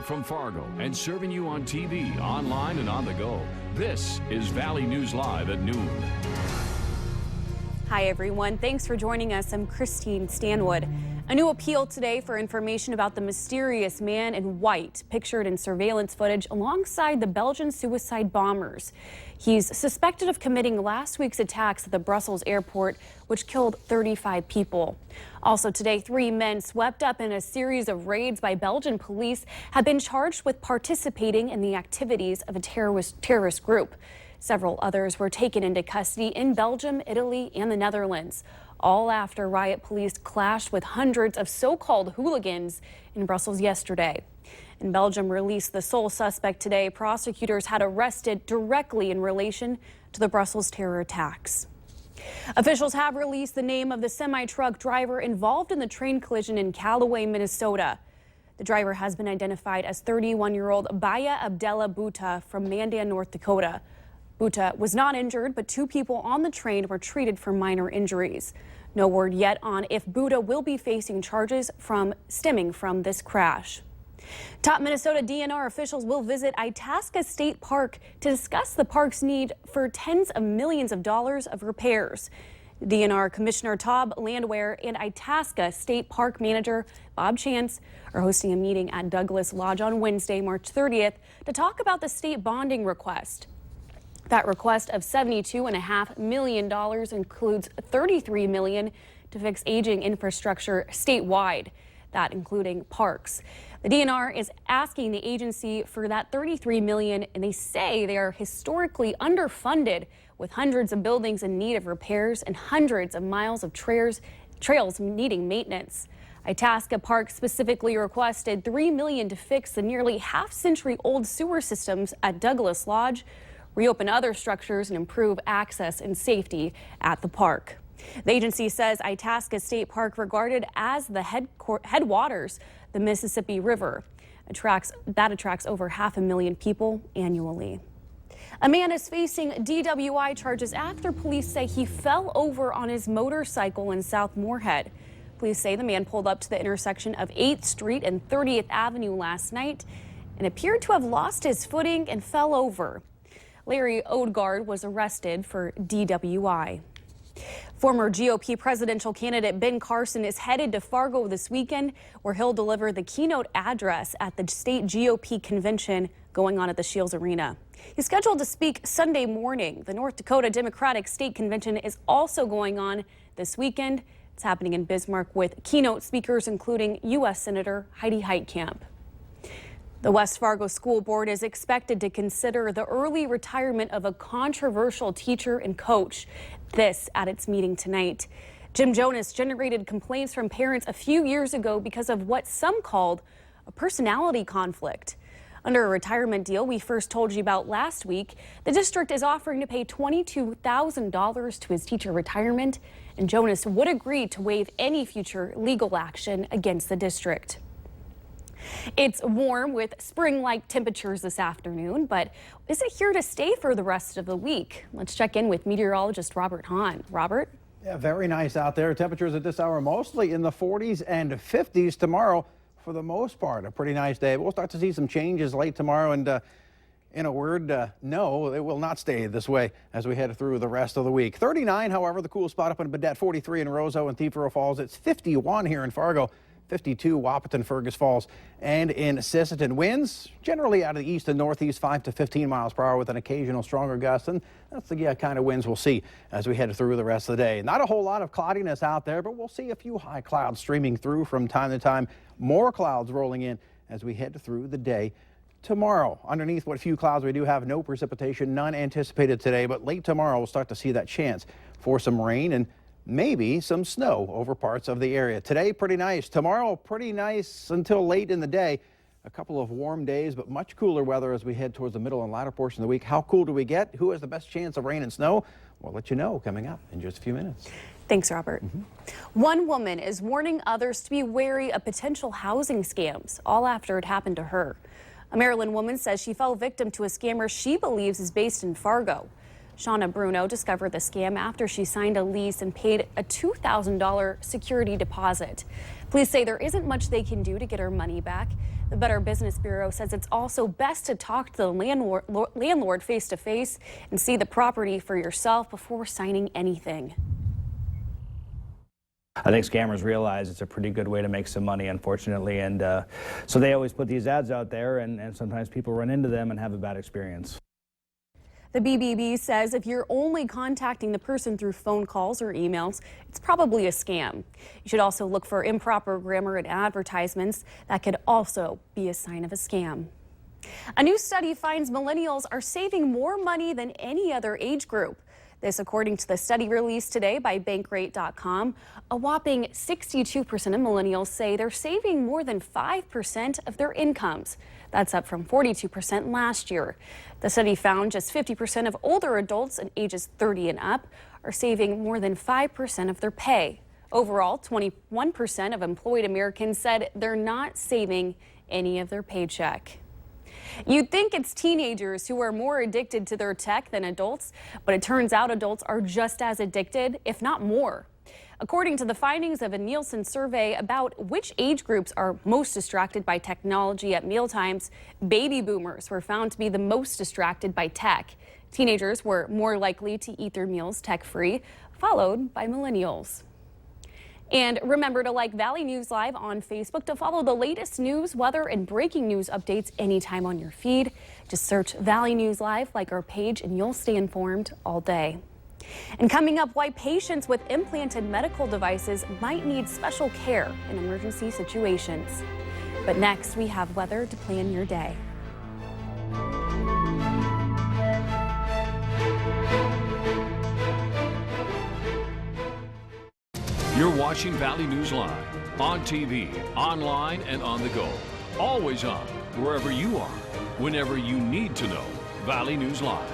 from Fargo and serving you on TV, online, and on the go. This is Valley News Live at noon. Hi, everyone. Thanks for joining us. I'm Christine Stanwood. A new appeal today for information about the mysterious man in white pictured in surveillance footage alongside the Belgian suicide bombers. He's suspected of committing last week's attacks at the Brussels airport, which killed 35 people. Also today, 3 men swept up in a series of raids by Belgian police have been charged with participating in the activities of a terrorist group. Several others were taken into custody in Belgium, Italy, and the Netherlands, all after riot police clashed with hundreds of so-called hooligans in Brussels yesterday. And Belgium released the sole suspect today prosecutors had arrested directly in relation to the Brussels terror attacks. Officials have released the name of the semi-truck driver involved in the train collision in Callaway, Minnesota. The driver has been identified as 31-year-old Baya Abdella Buta from Mandan, North Dakota. Buta was not injured, but 2 people on the train were treated for minor injuries. No word yet on if Buta will be facing charges stemming from this crash. Top Minnesota DNR officials will visit Itasca State Park to discuss the park's need for tens of millions of dollars of repairs. DNR Commissioner Todd Landwehr and Itasca State Park Manager Bob Chance are hosting a meeting at Douglas Lodge on Wednesday, March 30th, to talk about the state bonding request. That request of $72.5 million includes $33 million to fix aging infrastructure statewide, that including parks. The DNR is asking the agency for that $33 million, and they say they are historically underfunded, with hundreds of buildings in need of repairs and hundreds of miles of trails needing maintenance. Itasca Park specifically requested $3 million to fix the nearly half-century-old sewer systems at Douglas Lodge, reopen other structures, and improve access and safety at the park. The agency says Itasca State Park, regarded as the headwaters the Mississippi River, attracts over 500,000 people annually. A man is facing DWI charges after police say he fell over on his motorcycle in South Moorhead. Police say the man pulled up to the intersection of 8th Street and 30th Avenue last night and appeared to have lost his footing and fell over. Larry Odegaard was arrested for DWI. Former GOP presidential candidate Ben Carson is headed to Fargo this weekend, where he'll deliver the keynote address at the state GOP convention going on at the Shields Arena. He's scheduled to speak Sunday morning. The North Dakota Democratic State Convention is also going on this weekend. It's happening in Bismarck with keynote speakers including U.S. Senator Heidi Heitkamp. The West Fargo School Board is expected to consider the early retirement of a controversial teacher and coach. This at its meeting tonight. Jim Jonas generated complaints from parents a few years ago because of what some called a personality conflict. Under a retirement deal we first told you about last week, the district is offering to pay $22,000 to his teacher retirement, and Jonas would agree to waive any future legal action against the district. It's warm with spring-like temperatures this afternoon, but is it here to stay for the rest of the week? Let's check in with meteorologist Robert Hahn. Robert? Yeah, very nice out there. Temperatures at this hour mostly in the 40s and 50s. Tomorrow, for the most part, a pretty nice day. We'll start to see some changes late tomorrow, and in a word, no, it will not stay this way as we head through the rest of the week. 39, however, the cool spot up in Baudette, 43 in Roseau and Thief River Falls. It's 51 here in Fargo. 52 Wahpeton, Fergus Falls, and in Sisseton. Winds generally out of the east and northeast, 5 to 15 miles per hour with an occasional stronger gust, and that's the kind of winds we'll see as we head through the rest of the day. Not a whole lot of cloudiness out there, but we'll see a few high clouds streaming through from time to time. More clouds rolling in as we head through the day tomorrow. Underneath what few clouds we do have, no precipitation, none anticipated today, but late tomorrow we'll start to see that chance for some rain and maybe some snow over parts of the area. Today, pretty nice. Tomorrow, pretty nice until late in the day. A couple of warm days, but much cooler weather as we head towards the middle and latter portion of the week. How cool do we get? Who has the best chance of rain and snow? We'll let you know coming up in just a few minutes. Thanks, Robert. One woman is warning others to be wary of potential housing scams, all after it happened to her. A Maryland woman says she fell victim to a scammer she believes is based in Fargo. Shauna Bruno discovered the scam after she signed a lease and paid a $2,000 security deposit. Police say there isn't much they can do to get her money back. The Better Business Bureau says it's also best to talk to the landlord face to face and see the property for yourself before signing anything. I think scammers realize it's a pretty good way to make some money, unfortunately, and so they always put these ads out there, and sometimes people run into them and have a bad experience. The BBB says if you're only contacting the person through phone calls or emails, it's probably a scam. You should also look for improper grammar in advertisements. That could also be a sign of a scam. A new study finds millennials are saving more money than any other age group. This according to the study released today by Bankrate.com. A whopping 62% of millennials say they're saving more than 5% of their incomes. That's up from 42% last year. The study found just 50% of older adults in ages 30 and up are saving more than 5% of their pay. Overall, 21% of employed Americans said they're not saving any of their paycheck. You'd think it's teenagers who are more addicted to their tech than adults, but it turns out adults are just as addicted, if not more. According to the findings of a Nielsen survey about which age groups are most distracted by technology at mealtimes, baby boomers were found to be the most distracted by tech. Teenagers were more likely to eat their meals tech-free, followed by millennials. And remember to like Valley News Live on Facebook to follow the latest news, weather, and breaking news updates anytime on your feed. Just search Valley News Live, like our page, and you'll stay informed all day. And coming up, why patients with implanted medical devices might need special care in emergency situations. But next, we have weather to plan your day. You're watching Valley News Live on TV, online, and on the go. Always on, wherever you are, whenever you need to know. Valley News Live.